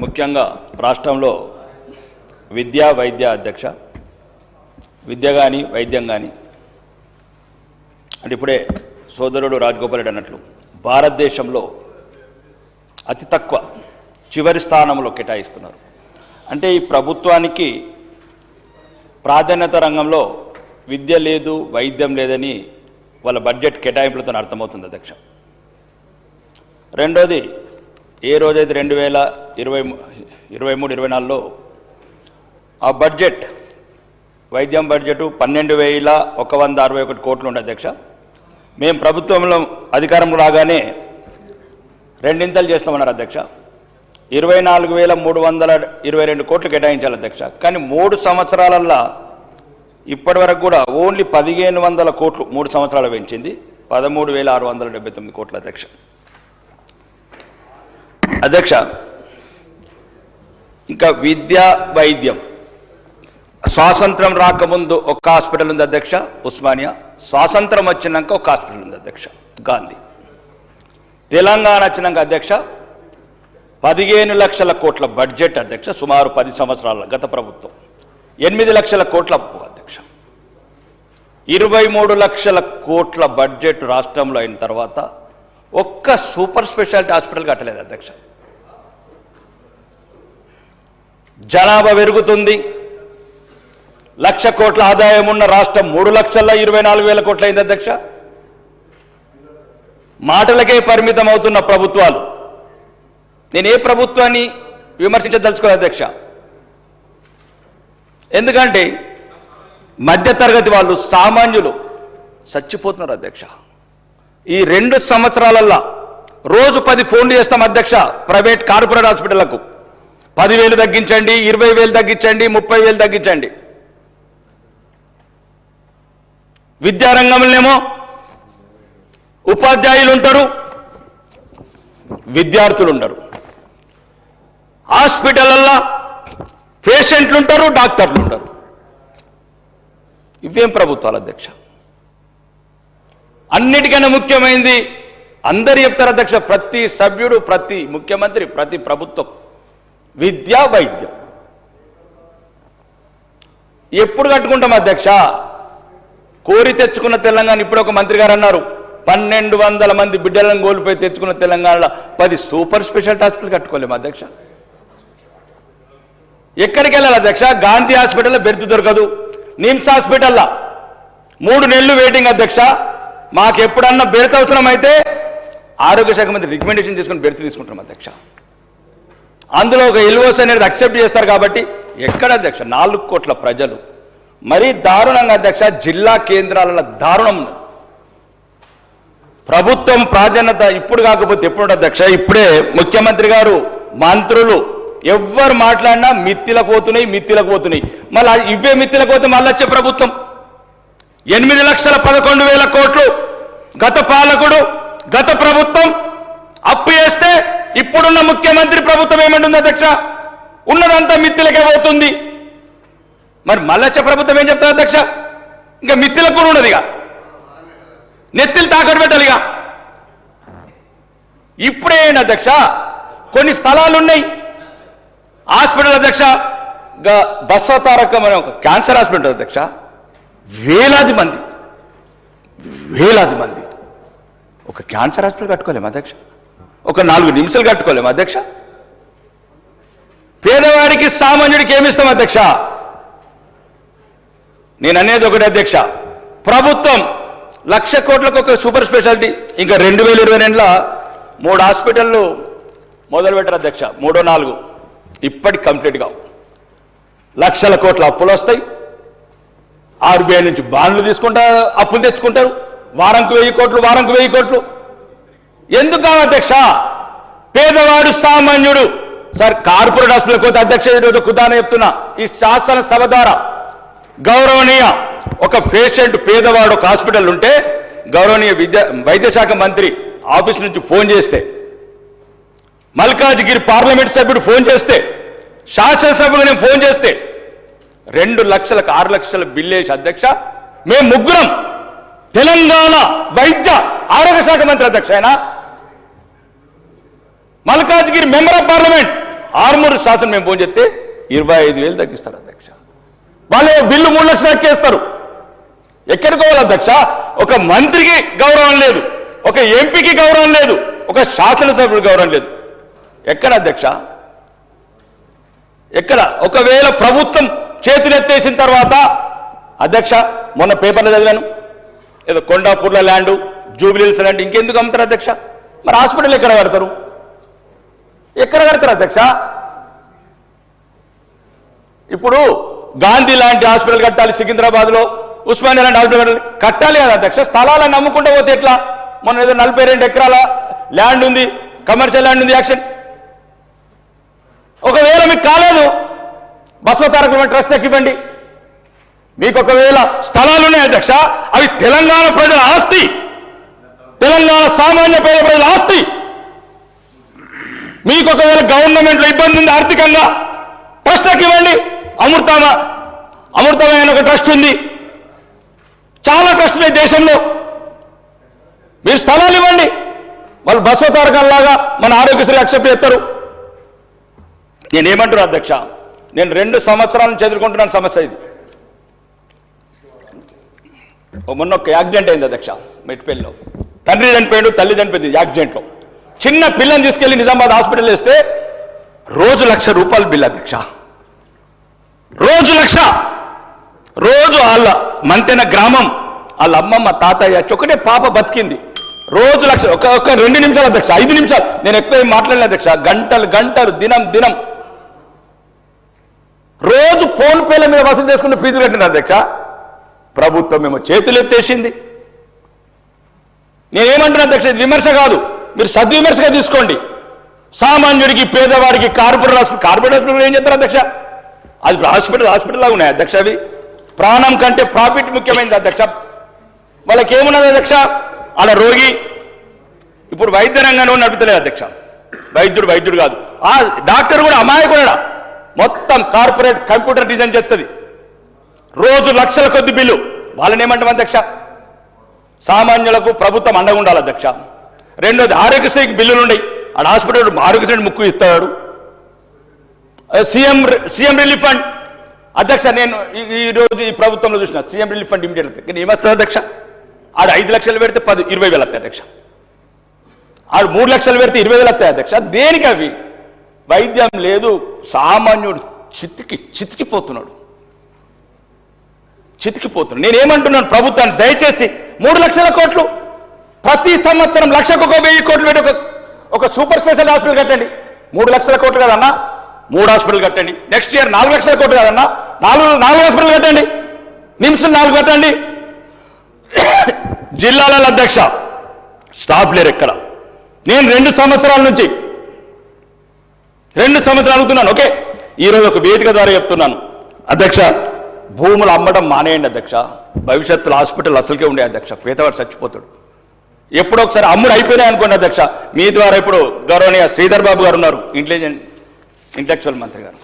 ముఖ్యంగా రాష్ట్రంలో విద్య వైద్య అధ్యక్ష విద్య కానీ వైద్యం కానీ అంటే ఇప్పుడే సోదరుడు రాజగోపాల్ రెడ్డి అన్నట్లు భారతదేశంలో అతి తక్కువ చివరి స్థానంలో కేటాయిస్తున్నారు. అంటే ఈ ప్రభుత్వానికి ప్రాధాన్యత రంగంలో విద్య లేదు వైద్యం లేదని వాళ్ళ బడ్జెట్ కేటాయింపులతో అర్థమవుతుంది అధ్యక్ష. రెండోది ఏ రోజైతే 2023-24లో ఆ బడ్జెట్ వైద్యం బడ్జెట్ 12,161 కోట్లు ఉండే అధ్యక్ష. మేము ప్రభుత్వంలో అధికారం రాగానే రెండింతలు చేస్తామన్నారు అధ్యక్ష. 24,322 కోట్లు కేటాయించాలి అధ్యక్ష. కానీ 3 సంవత్సరాలల్లో ఇప్పటి వరకు కూడా ఓన్లీ 1,500 కోట్లు 3 సంవత్సరాలు పెంచింది 13,679 కోట్ల అధ్యక్ష. అధ్యక్ష ఇంకా విద్య వైద్యం స్వాతంత్రం రాకముందు ఒక హాస్పిటల్ ఉంది అధ్యక్ష ఉస్మానియా, స్వాతంత్రం వచ్చినాక ఒక హాస్పిటల్ ఉంది అధ్యక్ష గాంధీ. తెలంగాణ వచ్చినాక అధ్యక్ష 15 లక్షల కోట్ల బడ్జెట్ అధ్యక్ష, సుమారు 10 సంవత్సరాల గత ప్రభుత్వం 8 లక్షల కోట్ల అప్పు అధ్యక్ష. 23 లక్షల కోట్ల బడ్జెట్ రాష్ట్రంలో అయిన తర్వాత ఒక్క సూపర్ స్పెషాలిటీ హాస్పిటల్ కట్టలేదు అధ్యక్ష. జనాభా పెరుగుతుంది, 1,00,000 కోట్ల ఆదాయం ఉన్న రాష్ట్రం 3,24,000 కోట్లు అయింది అధ్యక్ష. మాటలకే పరిమితం అవుతున్న ప్రభుత్వాలు. నేను ఏ ప్రభుత్వాన్ని విమర్శించదలుచుకోలేదు అధ్యక్ష, ఎందుకంటే మధ్యతరగతి వాళ్ళు సామాన్యులు చచ్చిపోతున్నారు అధ్యక్ష. ఈ 2 సంవత్సరాలల్లో రోజు 10 ఫోన్లు చేస్తాం అధ్యక్ష ప్రైవేట్ కార్పొరేట్ హాస్పిటళ్లకు. 10,000 తగ్గించండి, 20,000 తగ్గించండి, 30,000 తగ్గించండి. విద్యారంగంలోనేమో ఉపాధ్యాయులు ఉంటారు, విద్యార్థులు ఉండరు. హాస్పిటల్లో పేషెంట్లు ఉంటారు, డాక్టర్లు ఉండరు. ఇవేం ప్రభుత్వాలు అధ్యక్ష? అన్నిటికన్నా ముఖ్యమైనది అందరు చెప్తారు అధ్యక్ష, ప్రతి సభ్యుడు, ప్రతి ముఖ్యమంత్రి, ప్రతి ప్రభుత్వం విద్య వైద్యం ఎప్పుడు కట్టుకుంటాం అధ్యక్ష? కోరి తెచ్చుకున్న తెలంగాణ. ఇప్పుడు ఒక మంత్రి గారు అన్నారు 1,200 మంది బిడ్డలను కోల్పోయి తెచ్చుకున్న తెలంగాణలో 10 సూపర్ స్పెషాలిటీ హాస్పిటల్ కట్టుకోలేము అధ్యక్ష. ఎక్కడికి వెళ్ళాలి అధ్యక్ష? గాంధీ హాస్పిటల్లో బెర్త్ దొరకదు, నిమ్స్ హాస్పిటల్లో 3 నెలలు వెయిటింగ్ అధ్యక్ష. మాకు ఎప్పుడన్నా బెర్త్ అవసరమైతే ఆరోగ్య శాఖ మంత్రి రికమెండేషన్ చేసుకుని బెర్త్ తీసుకుంటాం అధ్యక్ష. అందులో ఒక ఎల్ఓసి అనేది అక్సెప్ట్ చేస్తారు కాబట్టి ఎక్కడ అధ్యక్ష? 4 కోట్ల ప్రజలు. మరీ దారుణంగా అధ్యక్ష, జిల్లా కేంద్రాలలో దారుణం. ప్రభుత్వం ప్రాధాన్యత ఇప్పుడు కాకపోతే ఎప్పుడు అధ్యక్ష? ఇప్పుడే ముఖ్యమంత్రి గారు, మంత్రులు ఎవ్వరు మాట్లాడినా మిత్తిలకు పోతున్నాయి. మళ్ళీ ఇవే మిత్తిలకు పోతే మళ్ళీ వచ్చే ప్రభుత్వం 8,11,000 కోట్లు గత పాలకుడు, గత ప్రభుత్వం అప్పు చేస్తే ఇప్పుడున్న ముఖ్యమంత్రి ప్రభుత్వం ఏమంటుంది అధ్యక్ష? ఉన్నదంతా మిత్తిలకే పోతుంది. మరి మళ్ళొచ్చే ప్రభుత్వం ఏం చెప్తారు అధ్యక్ష? ఇంకా మిత్తిలకు కూడా ఉండదు, ఇక నెత్తిలు తాకట్టు పెట్టాలిగా. ఇప్పుడేంటి అధ్యక్ష? కొన్ని స్థలాలు ఉన్నాయి హాస్పిటల్ అధ్యక్ష. బసవతారకం అనే ఒక క్యాన్సర్ హాస్పిటల్ అధ్యక్ష, వేలాది మంది ఒక క్యాన్సర్ హాస్పిటల్ కట్టుకోలేము అధ్యక్ష. ఒక 4 నిమిషాలు కట్టుకోలేము అధ్యక్ష. పేదవాడికి సామాన్యుడికి ఏమిస్తాం అధ్యక్ష? నేను అనేది ఒకటి అధ్యక్ష, ప్రభుత్వం 1,00,000 కోట్లకు ఒక సూపర్ స్పెషాలిటీ. ఇంకా 2022లో 3 హాస్పిటళ్ళు మొదలు పెట్టారు అధ్యక్ష. 3, 4 ఇప్పటికి కంప్లీట్ కావు. 1,00,000 కోట్ల అప్పులు వస్తాయి. RBI నుంచి బాండ్లు తీసుకుంటారు, అప్పులు తెచ్చుకుంటారు. వారంకు 1,000 కోట్లు. ఎందుకు కావు అధ్యక్ష? పేదవాడు సామాన్యుడు సార్ కార్పొరేట్ హాస్పిటల్ పోతే అధ్యక్ష, ఈరోజు కుదాన చెప్తున్నా, ఈ శాసనసభ ద్వారా గౌరవనీయ ఒక పేషెంట్ పేదవాడు ఒక హాస్పిటల్ ఉంటే గౌరవనీయ వైద్య శాఖ మంత్రి ఆఫీస్ నుంచి ఫోన్ చేస్తే, మల్కాజ్గిరి పార్లమెంట్ సభ్యుడు ఫోన్ చేస్తే, శాసనసభకు నేను ఫోన్ చేస్తే 2 లక్షలకు 6 లక్షల బిల్లు వేసి అధ్యక్ష, మేము ముగ్గురం తెలంగాణ వైద్య ఆరోగ్య శాఖ మంత్రి అధ్యక్ష ఆయన Malkajgiri member of parliament Armur శాసనం మేము ఫోన్ చేస్తే 25,000 తగ్గిస్తారు అధ్యక్ష. వాళ్ళు బిల్లు 3 లక్షలు ఎక్కేస్తారు. ఎక్కడికి పోవాలి అధ్యక్ష? ఒక మంత్రికి గౌరవం లేదు, ఒక ఎంపీకి గౌరవం లేదు, ఒక శాసనసభ్యుడికి గౌరవం లేదు. ఎక్కడ అధ్యక్ష? ఎక్కడ? ఒకవేళ ప్రభుత్వం చేతులెత్తేసిన తర్వాత అధ్యక్ష, మొన్న పేపర్లో చదివాను, ఏదో కొండాపూర్ల ల్యాండ్, జూబిలీహిల్స్ ల్యాండ్ ఇంకెందుకు అమ్ముతారు అధ్యక్ష? మరి హాస్పిటల్ ఎక్కడ కడతారు? ఎక్కడ కడతారు అధ్యక్ష? ఇప్పుడు గాంధీ లాంటి హాస్పిటల్ కట్టాలి, సికింద్రాబాద్లో ఉస్మానియా లాంటి హాస్పిటల్ కట్టాలి కదా అధ్యక్ష. స్థలాలను నమ్ముకుంటూ పోతే ఎట్లా? మొన్న ఏదో 42 ఎకరాల ల్యాండ్ ఉంది, కమర్షియల్ ల్యాండ్ ఉంది, యాక్షన్. ఒకవేళ మీకు కాలేదు, బసవతారక ట్రస్ట్ ఇవ్వండి. మీకు ఒకవేళ స్థలాలు ఉన్నాయి అధ్యక్ష, అవి తెలంగాణ ప్రజల ఆస్తి, తెలంగాణ సామాన్య పేద ప్రజల ఆస్తి. మీకు ఒకవేళ గవర్నమెంట్లో ఇబ్బంది ఉంది ఆర్థికంగా, ట్రస్ట్కి ఇవ్వండి. అమృతమైన ఒక ట్రస్ట్ ఉంది, చాలా ట్రస్టులు దేశంలో. మీరు స్థలాలు ఇవ్వండి, వాళ్ళు బసవతారకంలాగా మన ఆరోగ్యశ్రీ యాక్సెప్ట్ చేస్తారు. నేనేమంటున్నా అధ్యక్ష, నేను 2 సంవత్సరాల నుంచి ఎదుర్కొంటున్నాను సమస్య ఇది. మొన్న ఒక యాక్సిడెంట్ అయింది అధ్యక్ష, మెట్పల్లిలో. తండ్రి చనిపోయాడు, తల్లి చనిపోయింది యాక్సిడెంట్లో. చిన్న పిల్లని తీసుకెళ్లి నిజామాబాద్ హాస్పిటల్ వేస్తే రోజు ₹1,00,000 బిల్ అధ్యక్ష. రోజు 1,00,000. రోజు వాళ్ళ మంతెన గ్రామం, వాళ్ళ అమ్మమ్మ తాతయ్య ఒకటే పాప బతికింది. రోజు 1,00,000. ఒక 2 నిమిషాలు అధ్యక్ష, 5 నిమిషాలు. నేను ఎక్కువ ఏం మాట్లాడలేదు అధ్యక్ష. గంటలు దినం రోజు ఫోన్ పేల మీద వసూలు చేసుకుంటూ ఫీజులు కట్టింది అధ్యక్ష. ప్రభుత్వం మేము చేతులు ఎత్తేసింది. నేనేమంటున్నా అధ్యక్ష, ఇది విమర్శ కాదు, మీరు సద్విమర్శగా తీసుకోండి. సామాన్యుడికి, పేదవాడికి కార్పొరేట్ హాస్పిటల్ ఏం చేస్తారు అధ్యక్ష? అది హాస్పిటల్ లాగా ఉన్నాయి అధ్యక్ష. అవి ప్రాణం కంటే ప్రాఫిట్ ముఖ్యమైనది అధ్యక్ష. వాళ్ళకి ఏమున్నది అధ్యక్ష? అలా రోగి ఇప్పుడు వైద్య రంగంలో నడుపుతలేదు అధ్యక్ష. వైద్యుడు కాదు, ఆ డాక్టర్ కూడా అమాయకుడా. మొత్తం కార్పొరేట్ కంప్యూటర్ డిజైన్ చేస్తుంది. రోజు లక్షల కొద్ది బిల్లు. వాళ్ళని ఏమంటాం అధ్యక్ష? సామాన్యులకు ప్రభుత్వం అండగా ఉండాలి అధ్యక్ష. రెండోది, ఆరోగ్యశ్రీకి బిల్లులు ఉన్నాయి. ఆడ హాస్పిటల్ ఆరోగ్యశ్రీ ముక్కు ఇస్తాడు. సీఎం రిలీఫ్ ఫండ్ అధ్యక్ష, నేను ఈరోజు ఈ ప్రభుత్వంలో చూసిన సీఎం రిలీఫ్ ఫండ్ ఇమీడియట్ కానీ ఏమొస్తుంది అధ్యక్ష? ఆడ 5 లక్షలు పెడితే 20,000 వస్తాయి అధ్యక్ష. ఆడ 3 లక్షలు పెడితే 20,000 వస్తాయి అధ్యక్ష. దేనికి అవి? వైద్యం లేదు, సామాన్యుడు చితికిపోతున్నాడు. నేనేమంటున్నాను ప్రభుత్వాన్ని, దయచేసి 3 లక్షల కోట్లు ప్రతి సంవత్సరం 1,00,000 కోట్లు పెట్టి ఒక సూపర్ స్పెషల్ హాస్పిటల్ కట్టండి. 3 లక్షల కోట్లు కదన్నా, 3 హాస్పిటల్ కట్టండి. నెక్స్ట్ ఇయర్ 4 లక్షల కోట్లు కదన్నా, 4 హాస్పిటల్ కట్టండి. నిమ్స్ 4 కట్టండి. జిల్లాల అధ్యక్ష స్టాఫ్ లేరు ఎక్కడ. నేను 2 సంవత్సరాల నుంచి అడుగుతున్నాను. ఓకే, ఈరోజు ఒక వేదిక ద్వారా చెప్తున్నాను అధ్యక్ష, భూములు అమ్మడం మానేయండి అధ్యక్ష. భవిష్యత్తులో హాస్పిటల్ అసలుకే ఉండే అధ్యక్ష, పేదవాడు చచ్చిపోతాడు. ఎప్పుడో ఒకసారి అమ్ముడు అయిపోయినాయి అనుకోండి అధ్యక్ష. మీ ద్వారా ఇప్పుడు గౌరవనీయ శ్రీధర్ బాబు గారు ఉన్నారు, ఇంటలెక్చువల్ మంత్రి గారు.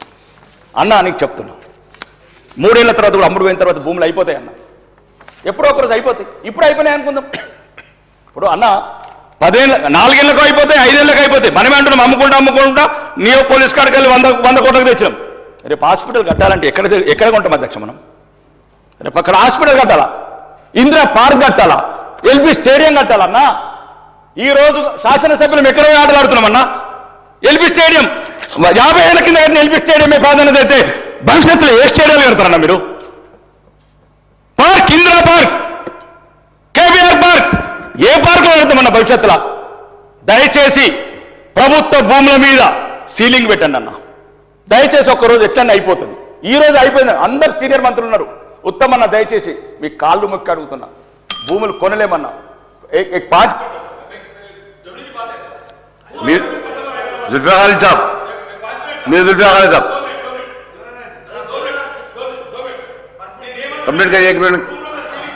అన్న నీకు చెప్తున్నా, 3 ఏళ్ల తర్వాత కూడా అమ్ముడు పోయిన తర్వాత భూములు అయిపోతాయి అన్న. ఎప్పుడో ఒకరోజు అయిపోతాయి. ఇప్పుడు అయిపోయినాయి అనుకుందాం. ఇప్పుడు అన్న 4 ఏళ్ళకు అయిపోతాయి, 5 ఏళ్ళకి అయిపోతాయి. మనమే అంటున్నాం అమ్ముకుంటా నియో పోలీస్ కాడికి వెళ్ళి 100 కోట్లకు తెచ్చినాం. రేపు హాస్పిటల్ కట్టాలంటే ఎక్కడ కొంటాం అధ్యక్ష మనం? రేపు అక్కడ హాస్పిటల్ కట్టాలా, ఇందిరా పార్క్ కట్టాలా, ఎల్బీ స్టేడియం కట్టాలన్నా? ఈ రోజు శాసనసభ్యులు ఎక్కడ ఆటలు ఆడుతున్నామన్నా? ఎల్బీ స్టేడియం 50 ఏళ్ల కింద కట్టిన ఎల్బీ స్టేడియం ప్రాధాన్యత అయితే భవిష్యత్తులో ఏ స్టేడియాలు కడతారన్నా మీరు? Park, Indira park, KBR park, ఏ పార్కులో కడతామన్నా భవిష్యత్తులో? దయచేసి ప్రభుత్వ భూముల మీద సీలింగ్ పెట్టండి అన్న. దయచేసి ఒక్కరోజు ఎట్లన్నా అయిపోతుంది. ఈ రోజు అయిపోయింది. అందరు సీనియర్ మంత్రులు ఉన్నారు. ఉత్తమన్న దయచేసి మీ కాళ్ళు మొక్కి అడుగుతున్నా, భూములు కొనలేమన్నా.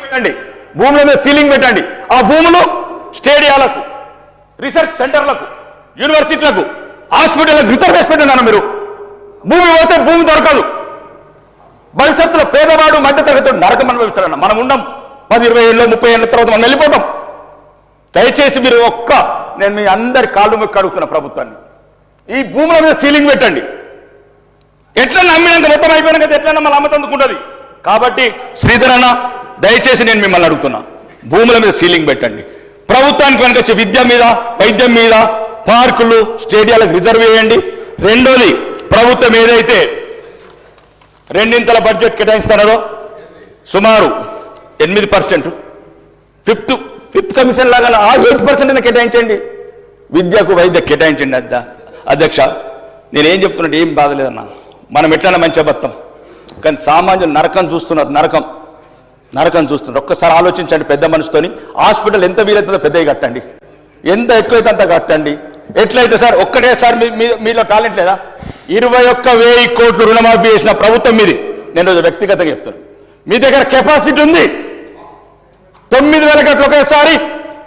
పెట్టండి, భూముల మీద సీలింగ్ పెట్టండి. ఆ భూములు స్టేడియాలకు, రీసెర్చ్ సెంటర్లకు, యూనివర్సిటీలకు, హాస్పిటల్లకు రిజర్వేషన్ పెట్టండి. మీరు భూమి పోతే భూమి దొరకదు. భవిష్యత్తులో పేదవాడు మధ్యతరగతి నరకం అనుభవిస్తారన్న. మనం ఉండం 10, 20 ఏళ్ళు, 30 ఏళ్ళ తర్వాత మనం వెళ్ళిపోతాం. దయచేసి మీరు నేను మీ అందరి కాళ్ళు మొక్కి అడుగుతున్న ప్రభుత్వాన్ని, ఈ భూముల మీద సీలింగ్ పెట్టండి. ఎట్లా నమ్మినాక మొత్తం అయిపోయినా కదా ఎట్లా మళ్ళీ అమ్మతందుకుంటుంది. కాబట్టి శ్రీధర్ అన్న దయచేసి నేను మిమ్మల్ని అడుగుతున్నా, భూముల మీద సీలింగ్ పెట్టండి. ప్రభుత్వానికి వెనక వచ్చే విద్య మీద, వైద్యం మీద, పార్కులు, స్టేడియాలకు రిజర్వ్ చేయండి. రెండోది, ప్రభుత్వం ఏదైతే రెండింతల బడ్జెట్ కేటాయిస్తున్నారో సుమారు 8%, ఫిఫ్త్ కమిషన్ లాగా ఆ 8% కేటాయించండి. విద్యకు వైద్య కేటాయించండి. అధ్యక్ష నేనేం చెప్తున్నట్టు ఏం బాధలేదన్నా, మనం ఎట్లన్నా మంచిగా బతాం. కానీ సామాన్యులు నరకం చూస్తున్నారు, నరకం చూస్తున్నారు. ఒక్కసారి ఆలోచించండి. పెద్ద మనసుతోని హాస్పిటల్ ఎంత వీలైతుందో పెద్దవి కట్టండి, ఎంత ఎక్కువైతే అంత కట్టండి. ఎట్లయితే సార్ ఒక్కటేసారి మీలో టాలెంట్ లేదా? 21,000 కోట్లు రుణమాఫీ చేసిన ప్రభుత్వం మీది. నేను వ్యక్తిగతంగా చెప్తాను, మీ దగ్గర కెపాసిటీ ఉంది. 9,000 కోట్లు ఒకేసారి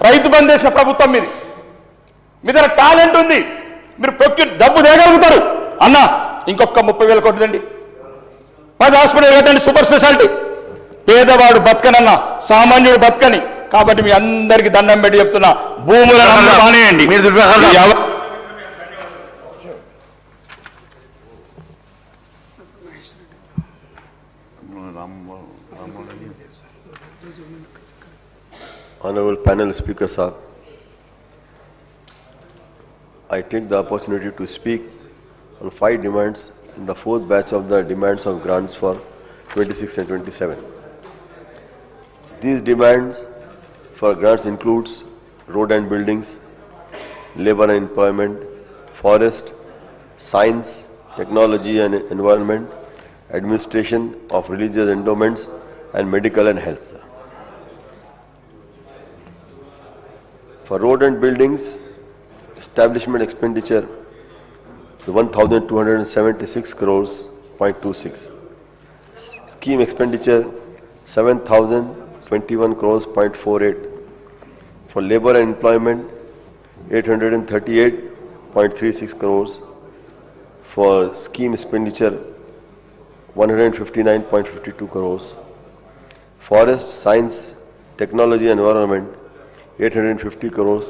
రైతు బంద్ చేసిన ప్రభుత్వం మీది. మీ దగ్గర టాలెంట్ ఉంది, మీరు డబ్బు తేగలుగుతారు. అన్న ఇంకొక 30,000 కోట్లు తండి, 10 హాస్పిటల్ కట్టండి, సూపర్ స్పెషాలిటీ. పేదవాడు బతకనన్నా, సామాన్యుడు బతకని. కాబట్టి మీ అందరికీ దండం పెట్టి చెప్తున్నా, భూములను మానేయండి. Honorable panel speaker sir, I take the opportunity to speak on 5 demands in the 4th batch of the demands of grants for 26 and 27. These demands for grants includes road and buildings, labor and employment, forest, science, technology and environment, administration of religious endowments and medical and health. For road and buildings, establishment expenditure 1,276 crores .26. Scheme expenditure 7,021 crores .48. For labor and employment 838.36 crores. For scheme expenditure 159.52 crores. Forest, science, technology and environment 850 crores.